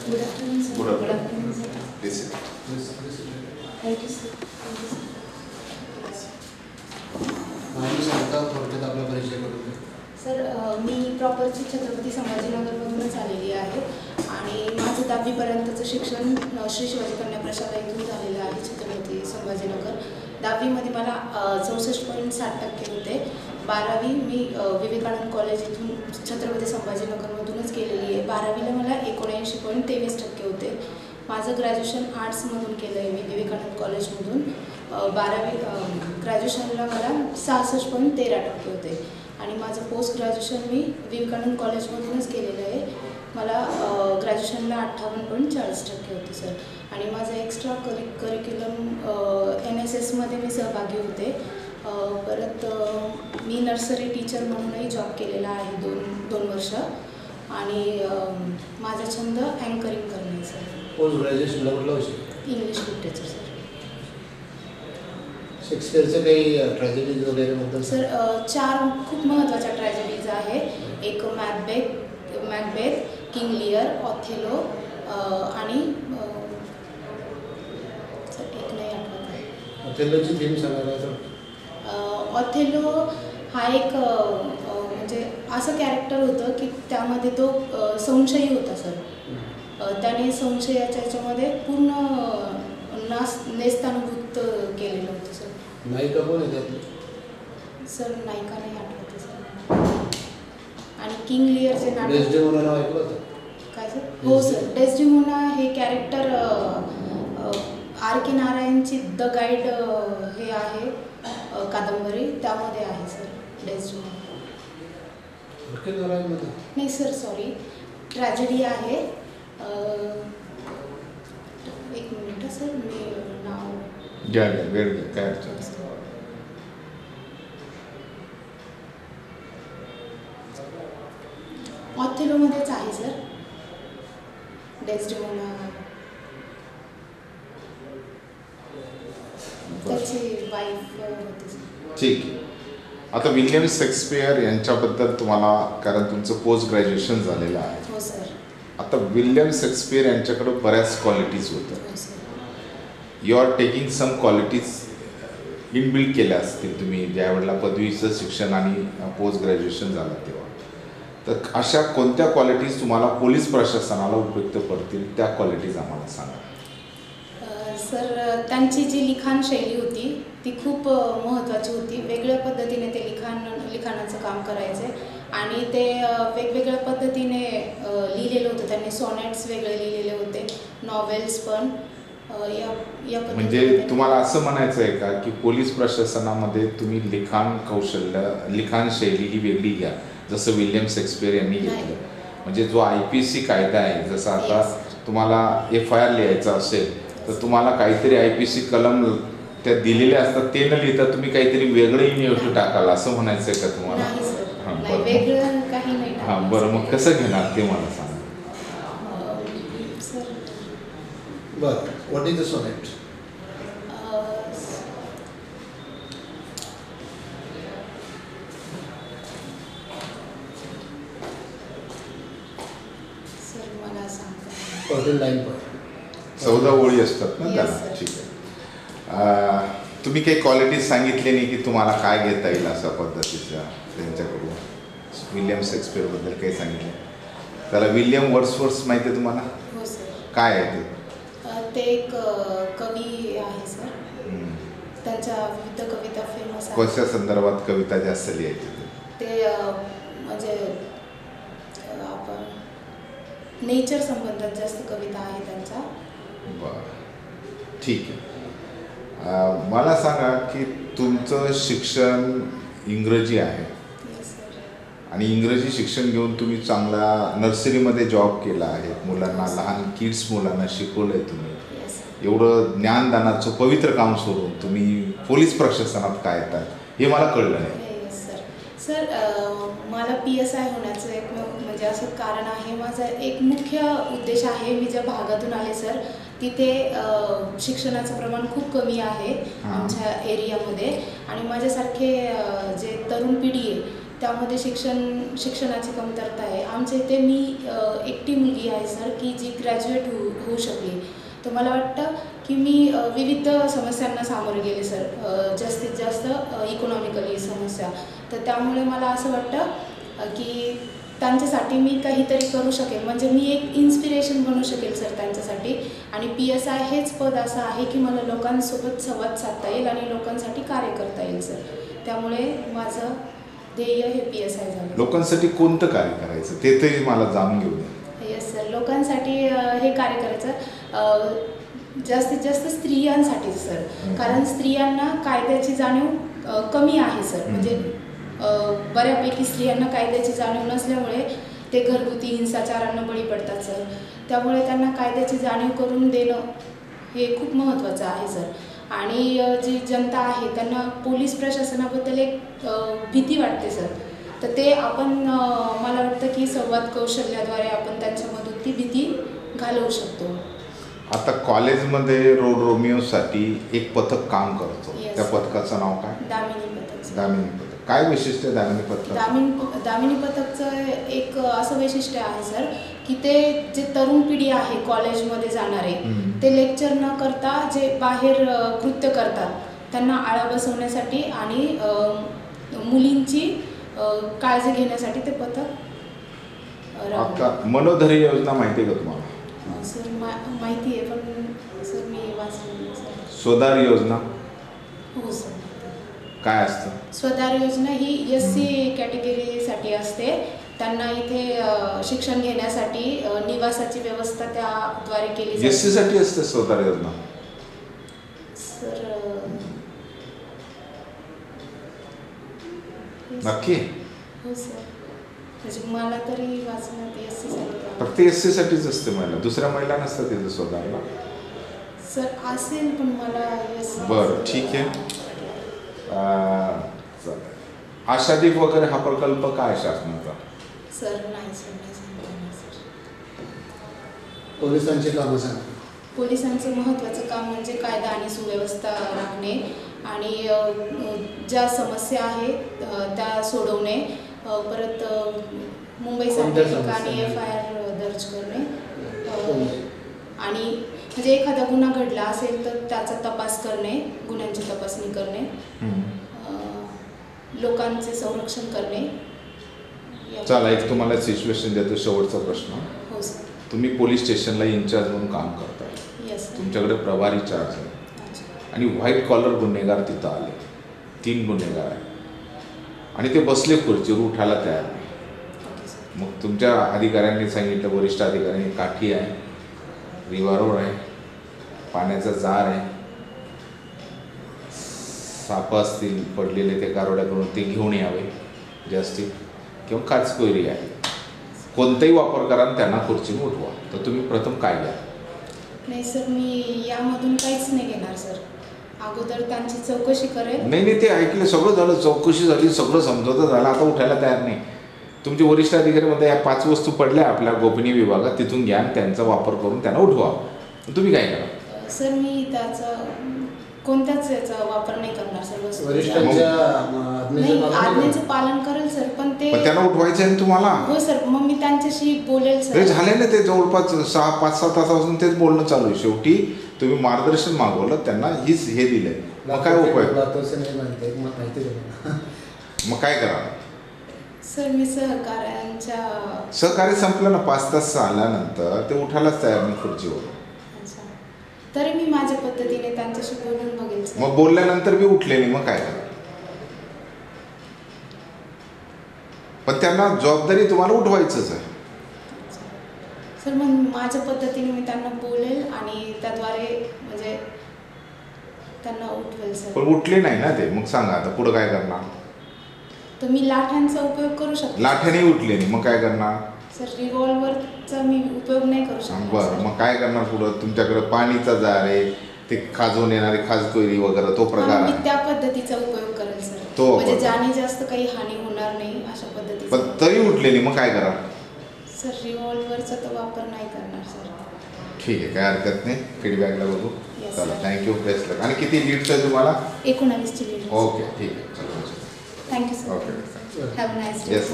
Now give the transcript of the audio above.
Good afternoon, sir. Good afternoon, sir. Please. Thank you, sir. थोडक्यात आपला परिचय करून द्या. सर, मी प्रॉपरची छत्रपती संभाजीनगरमधूनच आलेली आहे आणि माझं 10वीपर्यंतचं शिक्षण श्री शिवाजी कन्या प्रशाला इथून झालेलं आहे, छत्रपती संभाजीनगर. 10वीमध्ये मला 64.60% होते. 12वी मी विवेकानंद कॉलेज इथून छत्रपती संभाजीनगरमधूनच केलेली आहे. 12वीला मला 79.23% होते. माझं ग्रॅज्युएशन आर्ट्समधून केलं आहे मी विवेकानंद कॉलेजमधून. 12वी ग्रॅज्युएशनला मला 66.13% होते आणि माझं पोस्ट ग्रॅज्युएशन मी विवेकानंद कॉलेजमधूनच केलेलं आहे. मला ग्रॅज्युएशनला 58.40% होते सर. आणि माझं एक्स्ट्रा करिक्युलम NSSमध्ये मी सहभागी होते. परत मी नर्सरी टीचर म्हणूनही जॉब केलेला आहे दोन वर्ष. आणि माझा छंद अँकरिंग करणे सर. पोस्ट ग्रॅज्युएशनला कुठला विषय? English literature sir. शेक्सपिअरचं काही ट्रॅजेडीज वगैरे म्हणतात सर? 4 खूप महत्त्वाच्या ट्रॅजेडीज आहे. एक मॅकबेथ, किंग लिअर, ऑथेलो आणि सर एक नाही आठवत आहे. ऑथेलोची थीम सांगायला सर. ऑथेलो हा एक म्हणजे असं कॅरेक्टर होतं की त्यामध्ये तो संशयी होता सर. त्याने संशयाच्या याच्यामध्ये पूर्ण नेस्तानुभूत केलेलं होतं सर. नायिका कोण आहे त्यातली? सर नायिका नाही आठवते सर. आणि किंग लिअरचे नाटक डेस्डेमोना नाव ऐकलं होतं? काय सर? हो सर. डेस्डेमोना हे कॅरेक्टर R.K. नारायणची द गाईड हे आहे कादंबरी, त्यामध्ये आहे सर डेस्डेमोना. R.K. नारायणमध्ये नाही सर, सॉरी, ट्रॅजेडी आहे. एक मिनिट सर, मी नाव घ्या वेळ घ्या, काय अडचण नाही. ऑथेलोमध्येच आहे सर डेस्डेमोना. त्याची वाईफ होती सर. ठीक आहे. आता विल्यम शेक्सपियर यांच्याबद्दल तुम्हाला, कारण तुमचं पोस्ट ग्रॅज्युएशन झालेलं आहे. हो सर. आता विल्यम शेक्सपियर यांच्याकडे बऱ्याच क्वालिटीज होत्या. हो sir. You are taking some qualities inbuilt केल्या असतील तुम्ही ज्यावेळेला पदवीचं शिक्षण आणि पोस्ट ग्रॅज्युएशन झालं तेव्हा. तर अशा कोणत्या क्वालिटीज तुम्हाला पोलीस प्रशासनाला उपयुक्त पडतील, त्या क्वालिटीज आम्हाला सांगा. सर, त्यांची जी लिखाण शैली होती ती खूप महत्त्वाची होती. वेगळ्या पद्धतीने ते लिखाणाचं काम करायचे आणि ते वेगवेगळ्या पद्धतीने लिहिलेलं होतं. त्यांनी सॉनेट्स वेगळे लिहिलेले होते, नॉवेल्स पण. या म्हणजे तुम्हाला असं म्हणायचं आहे का की पोलीस प्रशासनामध्ये तुम्ही लिखाण कौशल्य, लिखाण शैली ही वेगळी घ्या, जसं विल्यम शेक्सपियर यांनी घेतलं. म्हणजे जो IPC कायदा आहे, जसं आता तुम्हाला FIR लिहायचं असेल तर तुम्हाला काहीतरी IPC कलम त्या दिलेले असतात, ते न लिहिता तुम्ही काहीतरी वेगळं इनिव्हेटिव्ह टाकाल, असं म्हणायचं आहे का तुम्हाला? हां, वेगळं काही नाही. हां, बरं, मग कसं घेणार ते मला सांगा. सर, बरं, what is the sonnet? Sir मला सांगा. 49 14 ओळी असतात ना Yes, त्याला. sir. ठीक आहे. तुम्ही काही क्वालिटीज सांगितले नाही की तुम्हाला काय घेता येईल अशा पद्धतीच्या त्यांच्याकडून. विल्यम शेक्सपियरबद्दल काही सांगितलं? त्याला विल्यम वर्ड्सवर्थ माहिती आहे तुम्हाला? हो सर. काय आहे ते? ते एक कवी आहे सर. त्यांच्या विविध कविता फेमस आहेत. कोणत्या संदर्भात कविता जास्त लिहायची ते म्हणजे आपण नेचर संबंधात जास्त कविता आहे त्यांच्या. बरं, ठीक आहे. मला सांगा की तुमचं शिक्षण इंग्रजी आहे आणि इंग्रजी शिक्षण घेऊन तुम्ही चांगला नर्सरीमध्ये जॉब केला आहे. मुलांना, लहान किड्स मुलांना शिकवलं आहे तुम्ही. एवढं ज्ञानदानाचं पवित्र काम सोडून तुम्ही पोलीस प्रशासनात काय येतात हे मला कळलं नाही. सर, मला PSI होण्याचं एक म्हणजे असं कारण आहे. माझा एक मुख्य उद्देश आहे. मी ज्या भागातून आले सर, तिथे शिक्षणाचं प्रमाण खूप कमी आहे आमच्या एरियामध्ये. आणि माझ्यासारखे जे तरुण पिढी आहे त्यामध्ये शिक्षणाची कमतरता आहे. आमच्या इथे मी एकटी मुलगी आहे सर की जी ग्रॅज्युएट होऊ शकली. तर मला वाटतं की मी विविध समस्यांना सामोरे गेले सर, जास्तीत जास्त इकॉनॉमिकली समस्या. तर त्यामुळे मला असं वाटतं की त्यांच्यासाठी मी काहीतरी करू शकेल, म्हणजे मी एक इन्स्पिरेशन बनू शकेल सर त्यांच्यासाठी. आणि PSI हेच पद असं आहे की मला लोकांसोबत संवाद साधता येईल आणि लोकांसाठी कार्य करता येईल सर. त्यामुळे माझं ध्येय हे PSI झालं. लोकांसाठी कोणतं कार्य करायचं ते तरी मला जाणून घेऊ द्या. येस सर, लोकांसाठी हे कार्य करायचं जास्तीत जास्त स्त्रियांसाठी सर. कारण स्त्रियांना कायद्याची जाणीव कमी आहे सर. म्हणजे बऱ्यापैकी स्त्रियांना कायद्याची जाणीव नसल्यामुळे ते घरगुती हिंसाचारांना बळी पडतात सर. त्यामुळे त्यांना कायद्याची जाणीव करून देणं हे खूप महत्त्वाचं आहे सर. आणि जी जनता आहे त्यांना पोलीस प्रशासनाबद्दल एक भीती वाटते सर. तर ते आपण मला वाटतं की संवाद कौशल्याद्वारे आपण त्यांच्यामधून ती भीती घालवू शकतो. आता कॉलेजमध्ये रोमिओसाठी एक पथक काम करतो. Yes. त्या पथकाचं नाव काय? दामिनी पथक. दामिनी पथक. काय वैशिष्ट्य आहे दामिनी पथक? दामिनी पथकचं एक असं वैशिष्ट्य आहे सर की ते जे तरुण पिढी आहे कॉलेजमध्ये जाणारे, ते लेक्चर न करता जे बाहेर कृत्य करतात त्यांना आळा बसवण्यासाठी आणि मुलींची काळजी घेण्यासाठी ते पथक आता मनोधैर्य योजना माहिती आहे का तुम्हाला? सर माहिती आहे, पण सर मी वाचली सर. स्वधार योजना हो सर. काय असतं? स्वधार योजना ही SC कॅटेगरीसाठी असते. त्यांना इथे शिक्षण घेण्यासाठी निवासाची व्यवस्था त्याद्वारे केली जाते. SC साठी असते स्वधार योजना सर नक्की? हो सर, म्हणजे मला तरी वाचण्यात SC साठी. फक्त SC साठीच असते महिला, दुसऱ्या महिला नसतात तिथे स्वधारला सर. असेल पण मला बरं ठीक आहे. आशादीप वगैरे हा प्रकल्प काय शासनाचा? सर नाही सर, नाही सांगता सर. पोलिसांची कामं सांगा. पोलिसांचं महत्त्वाचं काम म्हणजे कायदा आणि सुव्यवस्था राखणे आणि ज्या समस्या आहेत त्या सोडवणे. परत मुंबईसारख्या ठिकाणी FIR दर्ज करणे आणि म्हणजे एखादा गुन्हा घडला असेल तर त्याचा तपास करणे, गुन्ह्यांची तपासणी करणे, लोकांचे संरक्षण करणे. चला एक तुम्हाला सिच्युएशन देतो, शेवटचा प्रश्न. हो सर. तुम्ही पोलीस स्टेशनला इन्चार्ज म्हणून काम करताय. Yes sir. तुमच्याकडे प्रभारी चार्ज आहे आणि व्हाईट कॉलर गुन्हेगार तिथं आले, 3 गुन्हेगार आहे आणि ते बसले खुर्चीवर, उठायला तयार नाही. मग तुमच्या अधिकाऱ्यांनी सांगितलं, वरिष्ठ अधिकाऱ्यांनी, काठी आहे, रिव्हॉल्वर आहे, पाण्याचा जार आहे, साप असतील पडलेले ते गारोड्याकडून ते घेऊन यावे जे असतील, किंवा काचकोयरी आहे, कोणताही वापर करा आणि त्यांना खुर्चीने उठवा. तर तुम्ही प्रथम काय घ्या? नाही सर, मी यामधून काहीच नाही घेणार सर. अगोदर त्यांची चौकशी करेल. नाही ते ऐकलं, सगळं झालं, चौकशी झाली, सगळं समजवतं झालं, आता उठायला तयार नाही. तुमचे वरिष्ठ अधिकारीमध्ये या 5 वस्तू पडल्या आपल्या गोपनीय विभागात, तिथून घ्या आणि त्यांचा वापर करून त्यांना उठवा. तुम्ही काय करा? सर मी त्याचा कोणत्याच याचा वापर नाही करणार सर. वरिष्ठांच्या आज्ञेचं पालन करेल सर, पण ते त्यांना उठवायचं आहे तुम्हाला. हो सर, मग मी त्यांच्याशी बोलेल सर. ते झाले ना, ते जवळपास 6-5-6 तासापासून तेच बोलणं चालू आहे. शेवटी तुम्ही मार्गदर्शन मागवलं, त्यांना हे दिलंय, मग काय उपाय? मग काय करा सर? मी सहकार्य संपलं ना, 5 तास आल्यानंतर ते उठायलाच तयार नाही खुर्चीवर. तरी मी माझ्या पद्धतीने त्यांच्याशी बोलून बघेल सर. मग बोलल्यानंतर मी उठले नाही, मग काय करा? पण त्यांना जबाबदारी तुम्हाला उठवायचंच आहे सर. मग माझ्या पद्धतीने मी त्यांना बोलेल आणि त्याद्वारे म्हणजे त्यांना उठवेल सर. पण उठले नाही ना ते, मग सांगा आता पुढं काय करणार? तर मी लाठ्यांचा उपयोग करू शकतो. लाठ्याने उठले नाही, मग काय करणार? सर रिव्हॉल्वरचा मी उपयोग नाही करू शकत. बरं, मग काय करणार पुढं? तुमच्याकडे पाणीचा जार आहे, ते खाजवून येणारे खाजकोयरी वगैरे तो प्रकार मी आहे, त्या पद्धतीचा उपयोग करेल सर. तो म्हणजे जाणी जास्त काही हानी होणार नाही अशा पद्धतीचा. पण तरी उठले नाही, मग काय करा? सर रिव्हॉल्वरचा तर वापर नाही करणार सर. ठीक आहे, काय हरकत नाही, फीडबॅकला बघू. Yes, चला, sir. थँक्यू, बेस्ट लक. आणि किती लीड्स आहे तुम्हाला? 19 ची लीड. ओके, ठीक आहे, चला. Thank you sir. Okay. Have nice day yes